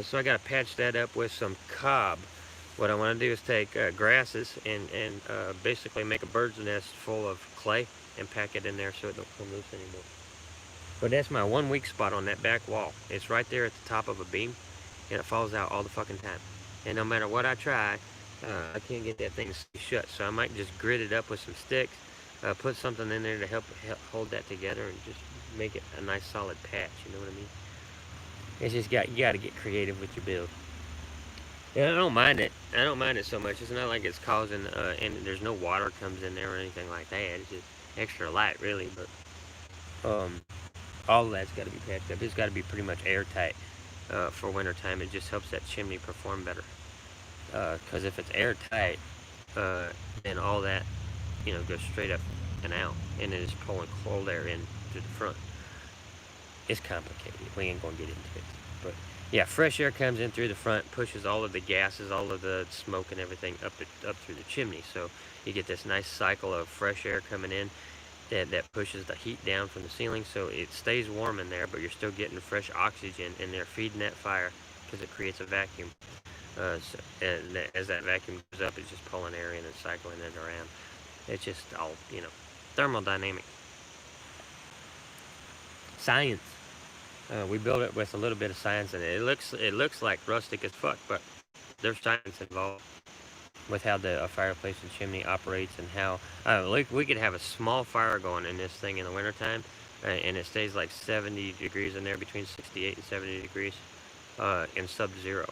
So I got to patch that up with some cob. What I want to do is take grasses and basically make a bird's nest full of clay and pack it in there so it don't come loose anymore. But that's my one weak spot on that back wall. It's right there at the top of a beam, and it falls out all the fucking time. And no matter what I try, I can't get that thing to stay shut. So I might just grit it up with some sticks, put something in there to help hold that together and just make it a nice solid patch, you know what I mean? It's just you got to get creative with your build. Yeah, I don't mind it. I don't mind it so much. It's not like it's causing, and there's no water comes in there or anything like that. It's just extra light, really. But all of that's got to be patched up. It's got to be pretty much airtight for winter time. It just helps that chimney perform better. Because if it's airtight, then all that, goes straight up and out, and it is pulling cold air in to the front. It's complicated. We ain't gonna get into it, but yeah, fresh air comes in through the front, pushes all of the gases, all of the smoke and everything up through the chimney. So you get this nice cycle of fresh air coming in that pushes the heat down from the ceiling, so it stays warm in there, but you're still getting fresh oxygen in there, feeding that fire because it creates a vacuum. And as that vacuum goes up, it's just pulling air in and cycling it around. It's just all thermodynamics. Science. We built it with a little bit of science in it. It looks like rustic as fuck, but there's science involved with how the fireplace and chimney operates and how we could have a small fire going in this thing in the wintertime, and it stays like 70 degrees in there, between 68 and 70 degrees in sub-zero.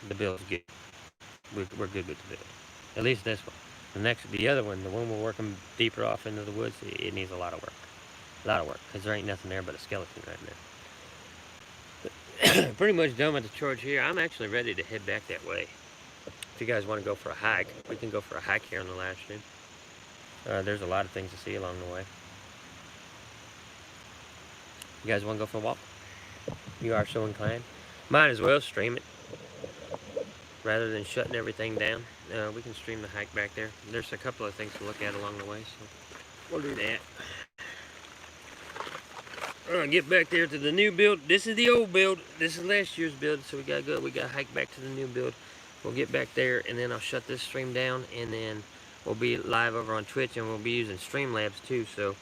The build's good. We're good with the build. At least this one. The other one, the one we're working deeper off into the woods, it needs a lot of work. A lot of work, because there ain't nothing there but a skeleton right there. Pretty much done with the chores here. I'm actually ready to head back that way. If you guys want to go for a hike, we can go for a hike here on the live stream. There's a lot of things to see along the way. You guys want to go for a walk? You are so inclined. Might as well stream it. Rather than shutting everything down, we can stream the hike back there. There's a couple of things to look at along the way, so we'll do that. Get back there to the new build. This is the old build. This is last year's build, so we gotta go. We gotta hike back to the new build. We'll get back there, and then I'll shut this stream down, and then we'll be live over on Twitch, and we'll be using Streamlabs too. So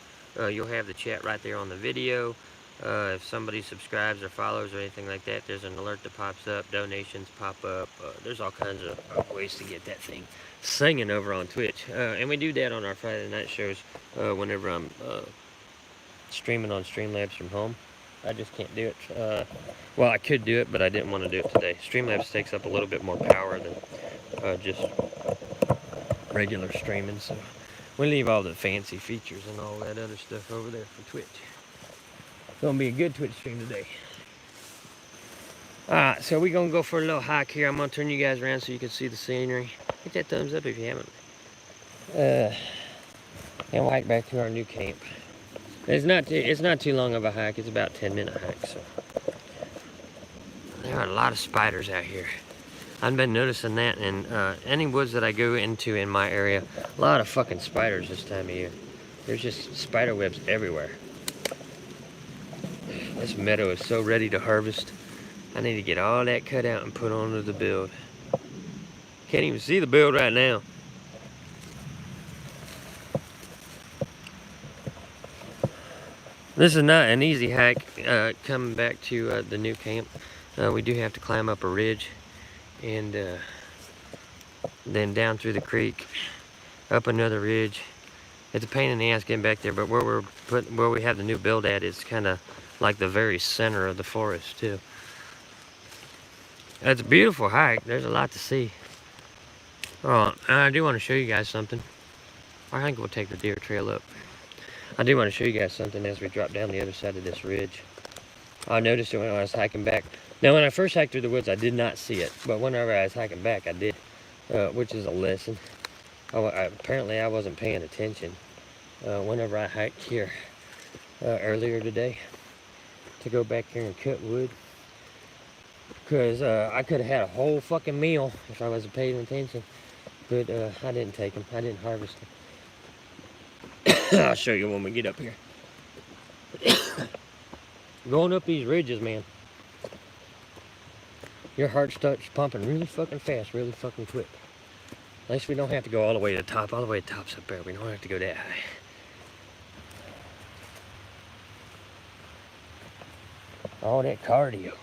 you'll have the chat right there on the video. If somebody subscribes or follows or anything like that, there's an alert that pops up. Donations pop up. There's all kinds of ways to get that thing singing over on Twitch. And we do that on our Friday night shows whenever I'm streaming on Streamlabs from home. I just can't do it. Well, I could do it, but I didn't want to do it today. Streamlabs takes up a little bit more power than just regular streaming, so we leave all the fancy features and all that other stuff over there for Twitch. It's gonna be a good Twitch stream today. Alright, so we're gonna go for a little hike here. I'm gonna turn you guys around so you can see the scenery. Hit that thumbs up if you haven't. And we'll hike back to our new camp. It's not too long of a hike. It's about a 10-minute hike. So there are a lot of spiders out here. I've been noticing that in any woods that I go into in my area. A lot of fucking spiders this time of year. There's just spider webs everywhere. This meadow is so ready to harvest. I need to get all that cut out and put onto the build. Can't even see the build right now. This is not an easy hike coming back to the new camp. We do have to climb up a ridge and then down through the creek, up another ridge. It's a pain in the ass getting back there, but where we have the new build at is kind of like the very center of the forest too. It's a beautiful hike. There's a lot to see. Oh, I do want to show you guys something. I think we'll take the deer trail up. I do want to show you guys something as we drop down the other side of this ridge. I noticed it when I was hiking back. Now, when I first hiked through the woods, I did not see it. But whenever I was hiking back, I did, which is a lesson. Apparently, I wasn't paying attention whenever I hiked here earlier today to go back here and cut wood. Because I could have had a whole fucking meal if I wasn't paying attention. But I didn't take them. I didn't harvest them. I'll show you when we get up here. Going up these ridges, man, your heart starts pumping really fucking fast, really fucking quick. At least we don't have to go all the way to the top. All the way to the top's up there. We don't have to go that high. All that cardio.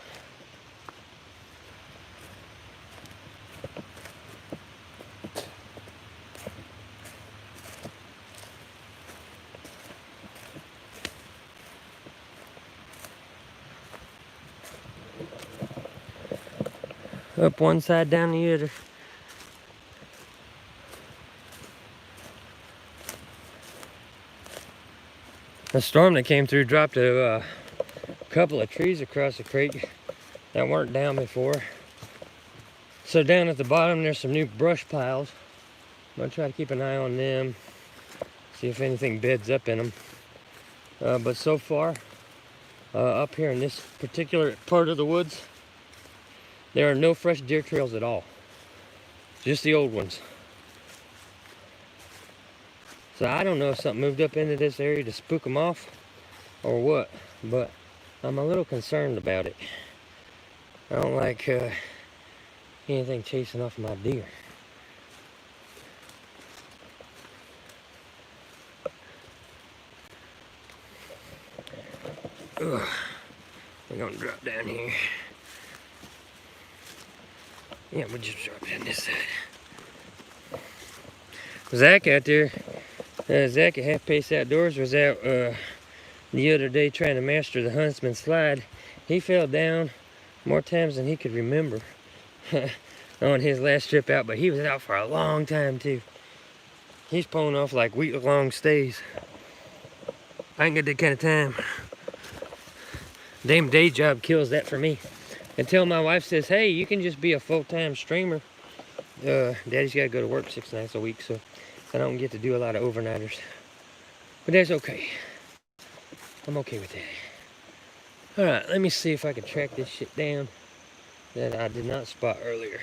Up one side, down the other. The storm that came through dropped a couple of trees across the creek that weren't down before. So down at the bottom there's some new brush piles. I'm gonna try to keep an eye on them, see if anything beds up in them. But so far, up here in this particular part of the woods, there are no fresh deer trails at all. Just the old ones. So I don't know if something moved up into this area to spook them off or what, but I'm a little concerned about it. I don't like anything chasing off my deer. Ugh. We're gonna drop down here. Yeah, we'll just drop down this side. Zach out there, Zach at Half Pace Outdoors was out the other day trying to master the Huntsman slide. He fell down more times than he could remember on his last trip out, but he was out for a long time too. He's pulling off like week-long stays. I ain't got that kind of time. Damn day job kills that for me. Until my wife says, hey, you can just be a full-time streamer. Daddy's got to go to work 6 nights a week, so I don't get to do a lot of overnighters. But that's okay. I'm okay with that. Alright, let me see if I can track this shit down that I did not spot earlier.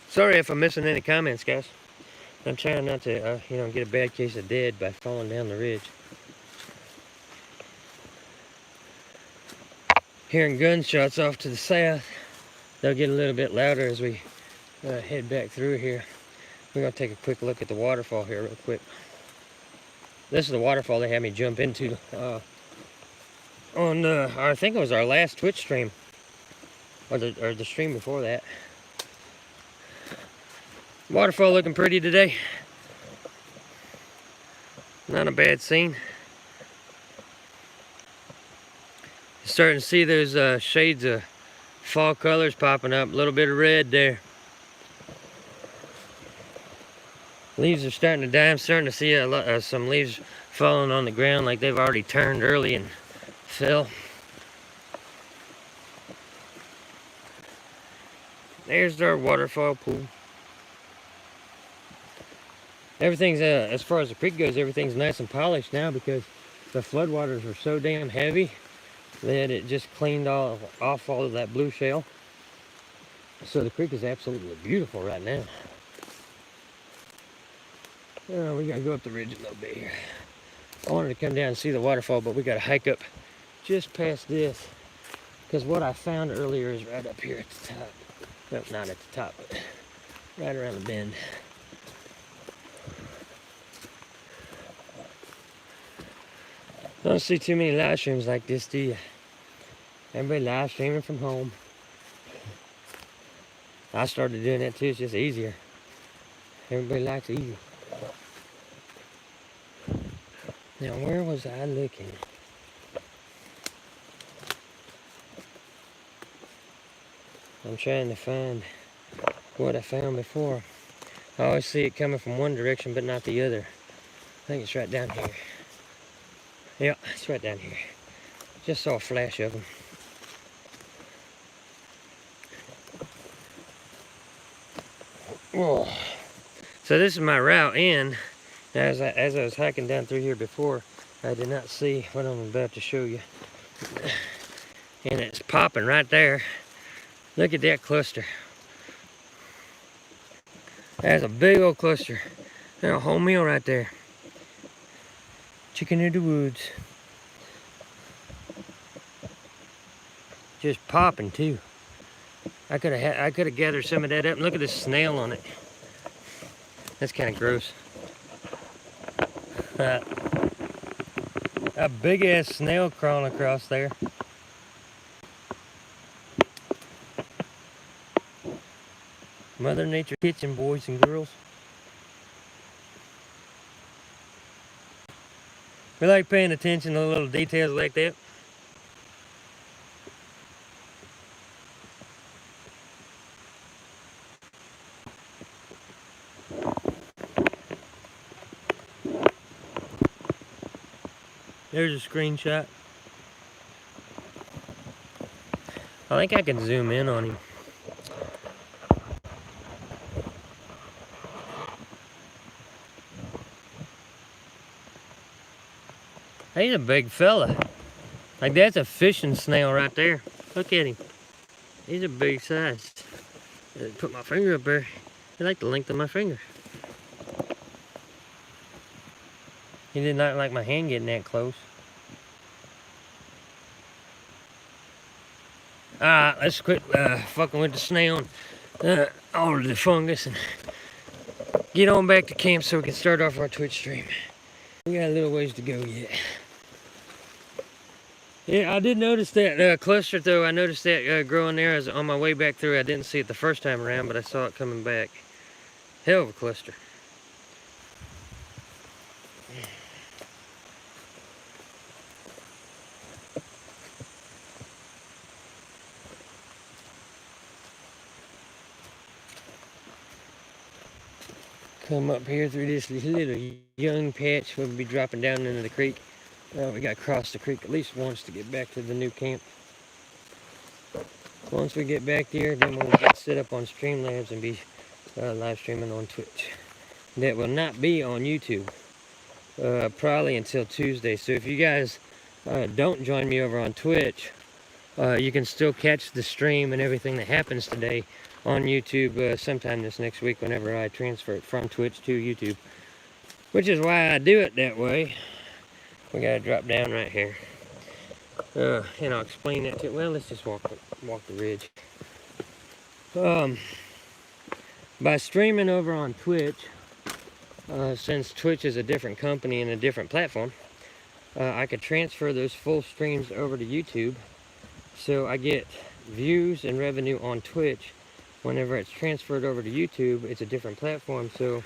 Sorry if I'm missing any comments, guys. I'm trying not to, get a bad case of dead by falling down the ridge. Hearing gunshots off to the south. They'll get a little bit louder as we head back through here. We're going to take a quick look at the waterfall here real quick. This is the waterfall they had me jump into on, I think it was our last Twitch stream. Or the stream before that. Waterfall looking pretty today. Not a bad scene. Starting to see those shades of fall colors popping up. A little bit of red there. Leaves are starting to die. I'm starting to see some leaves falling on the ground like they've already turned early and fell. There's our waterfall pool. Everything's, as far as the creek goes, everything's nice and polished now because the floodwaters were so damn heavy that it just cleaned off all of that blue shale. So the creek is absolutely beautiful right now. We gotta go up the ridge a little bit here. I wanted to come down and see the waterfall, but we gotta hike up just past this because what I found earlier is right up here at the top. Nope, not at the top, but right around the bend. Don't see too many live streams like this, do you? Everybody live streaming from home. I started doing that too, it's just easier. Everybody likes easy. Now, where was I looking? I'm trying to find what I found before. I always see it coming from one direction, but not the other. I think it's right down here. Yeah, it's right down here. Just saw a flash of them. Whoa. So this is my route in. As I was hiking down through here before, I did not see what I'm about to show you. And it's popping right there. Look at that cluster. That's a big old cluster. There's a whole meal right there. Chicken in the woods. Just popping too. I could have gathered some of that up. And look at this snail on it. That's kind of gross. A big ass snail crawling across there. Mother Nature kitchen, boys and girls. We like paying attention to little details like that. There's a screenshot. I think I can zoom in on him. He's a big fella. Like that's a fishing snail right there. Look at him. He's a big size. Put my finger up there. He like the length of my finger. He did not like my hand getting that close. Alright, let's quit fucking with the snail and all of the fungus and get on back to camp so we can start off our Twitch stream. We got a little ways to go yet. Yeah, I did notice that cluster though. I noticed that growing there as on my way back through. I didn't see it the first time around, but I saw it coming back. Hell of a cluster. Come up here through this little young patch. We'll be dropping down into the creek. We got to cross the creek at least once to get back to the new camp. Once we get back there, then we'll get set up on Streamlabs and be live streaming on Twitch. That will not be on YouTube probably until Tuesday. So if you guys don't join me over on Twitch, you can still catch the stream and everything that happens today on YouTube sometime this next week whenever I transfer it from Twitch to YouTube. Which is why I do it that way. We gotta drop down right here. And I'll explain that to, well, let's just walk the ridge. By streaming over on Twitch, since Twitch is a different company and a different platform, I could transfer those full streams over to YouTube. So I get views and revenue on Twitch. Whenever it's transferred over to YouTube, it's a different platform, so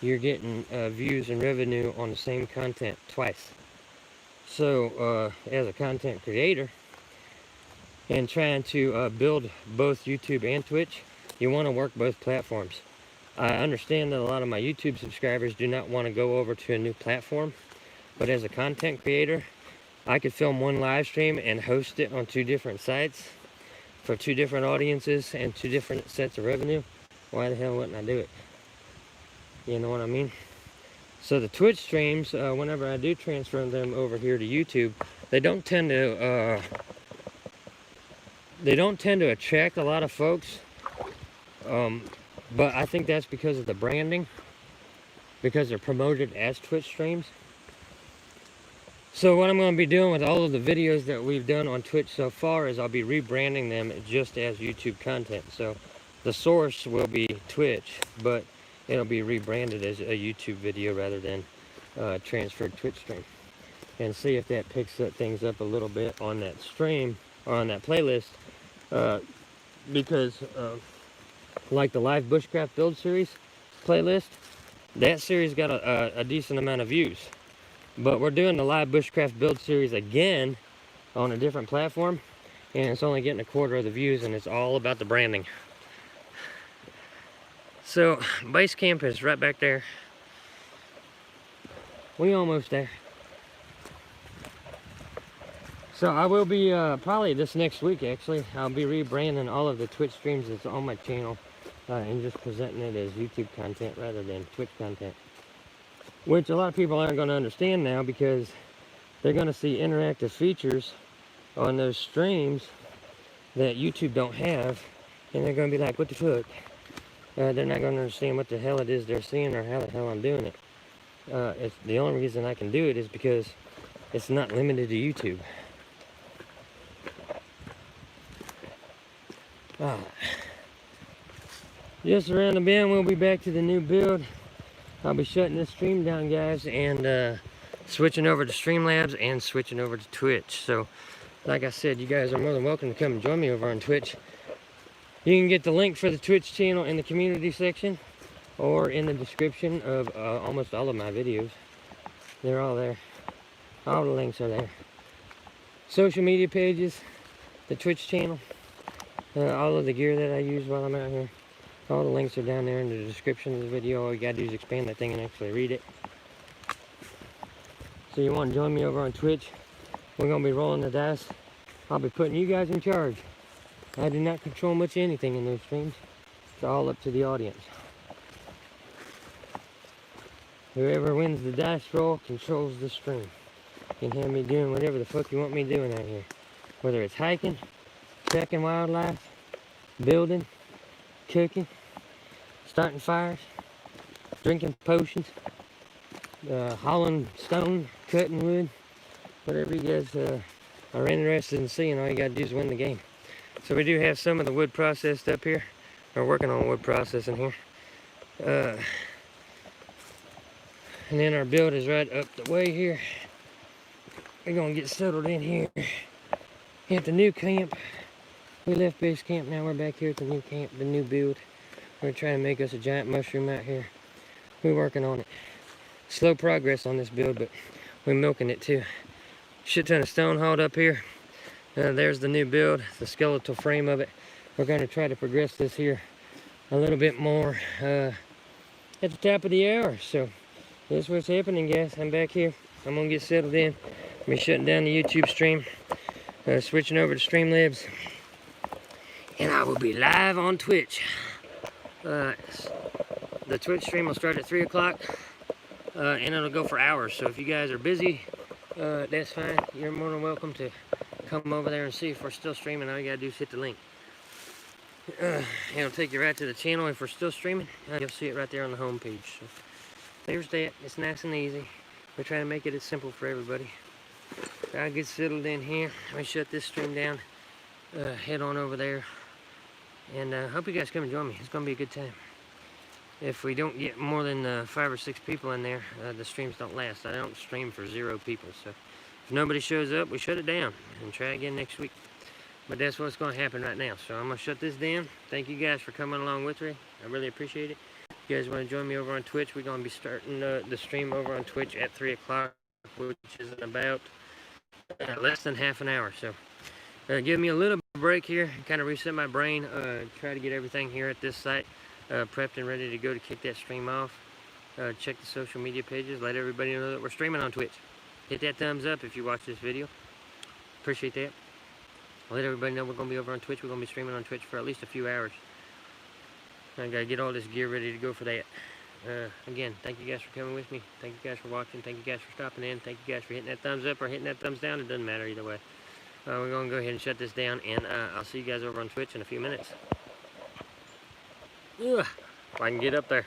you're getting views and revenue on the same content twice. So as a content creator and trying to build both YouTube and Twitch, you want to work both platforms. I understand that a lot of my YouTube subscribers do not want to go over to a new platform, but as a content creator, I could film one live stream and host it on 2 different sites for 2 different audiences and 2 different sets of revenue. Why the hell wouldn't I do it? You know what I mean? So the Twitch streams, whenever I do transfer them over here to YouTube, they don't tend to attract a lot of folks. But I think that's because of the branding, because they're promoted as Twitch streams. So what I'm going to be doing with all of the videos that we've done on Twitch so far is I'll be rebranding them just as YouTube content. So the source will be Twitch, but it'll be rebranded as a YouTube video rather than a transferred Twitch stream. And see if that picks things up a little bit on that stream or on that playlist. Because like the live bushcraft build series playlist, that series got a decent amount of views. But we're doing the live bushcraft build series again on a different platform, and it's only getting 1/4 of the views, and it's all about the branding. So base camp is right back there. We almost there. So I will be probably this next week, actually, I'll be rebranding all of the Twitch streams that's on my channel and just presenting it as YouTube content rather than Twitch content. Which a lot of people aren't going to understand now, because they're going to see interactive features on those streams that YouTube don't have, and they're going to be like, what the fuck? They're not going to understand what the hell it is they're seeing or how the hell I'm doing it. It's the only reason I can do it is because it's not limited to YouTube. Just around the bend, we'll be back to the new build. I'll be shutting this stream down, guys, and switching over to Streamlabs and switching over to Twitch. So, like I said, you guys are more than welcome to come and join me over on Twitch. You can get the link for the Twitch channel in the community section or in the description of almost all of my videos. They're all there. All the links are there. Social media pages, the Twitch channel, all of the gear that I use while I'm out here. All the links are down there in the description of the video. All you gotta do is expand that thing and actually read it. So you want to join me over on Twitch? We're gonna be rolling the dice. I'll be putting you guys in charge. I do not control much of anything in those streams. It's all up to the audience. Whoever wins the dice roll controls the stream. You can have me doing whatever the fuck you want me doing out here. Whether it's hiking, tracking wildlife, building, cooking, starting fires, drinking potions, hauling stone, cutting wood, whatever you guys are interested in seeing, all you gotta do is win the game. So we do have some of the wood processed up here. We're working on wood processing here. And then our build is right up the way here. We're gonna get settled in here at the new camp. We left base camp, now we're back here at the new camp, the new build. We're trying to make us a giant mushroom out here. We're working on it. Slow progress on this build, but we're milking it too. Shit ton of stone hauled up here. There's the new build, the skeletal frame of it. We're going to try to progress this here a little bit more at the top of the hour. So that's what's happening, guys. I'm back here. I'm gonna get settled in. We're shutting down the YouTube stream, switching over to Streamlabs, and I will be live on Twitch. The Twitch stream will start at 3 o'clock, and it'll go for hours. So if you guys are busy, that's fine. You're more than welcome to come over there and see if we're still streaming. All you gotta do is hit the link. It'll take you right to the channel if we're still streaming. You'll see it right there on the home page. So there's that. It's nice and easy. We're trying to make it as simple for everybody. I'll get settled in here. Let me shut this stream down. Head on over there. And hope you guys come and join me. It's going to be a good time. If we don't get more than 5 or 6 people in there, the streams don't last. I don't stream for 0 people. So if nobody shows up, we shut it down and try again next week. But that's what's going to happen right now. So I'm going to shut this down. Thank you guys for coming along with me. I really appreciate it. If you guys want to join me over on Twitch, we're going to be starting the stream over on Twitch at 3 o'clock, which is in about less than half an hour. So give me a little break here, kind of reset my brain, try to get everything here at this site prepped and ready to go to kick that stream off. Check the social media pages. Let everybody know that we're streaming on Twitch. Hit that thumbs up if you watch this video. Appreciate that. Let everybody know we're going to be over on Twitch. We're going to be streaming on Twitch for at least a few hours. I got to get all this gear ready to go for that. Again, thank you guys for coming with me. Thank you guys for watching. Thank you guys for stopping in. Thank you guys for hitting that thumbs up or hitting that thumbs down. It doesn't matter either way. We're going to go ahead and shut this down, and I'll see you guys over on Twitch in a few minutes. Ugh, if I can get up there.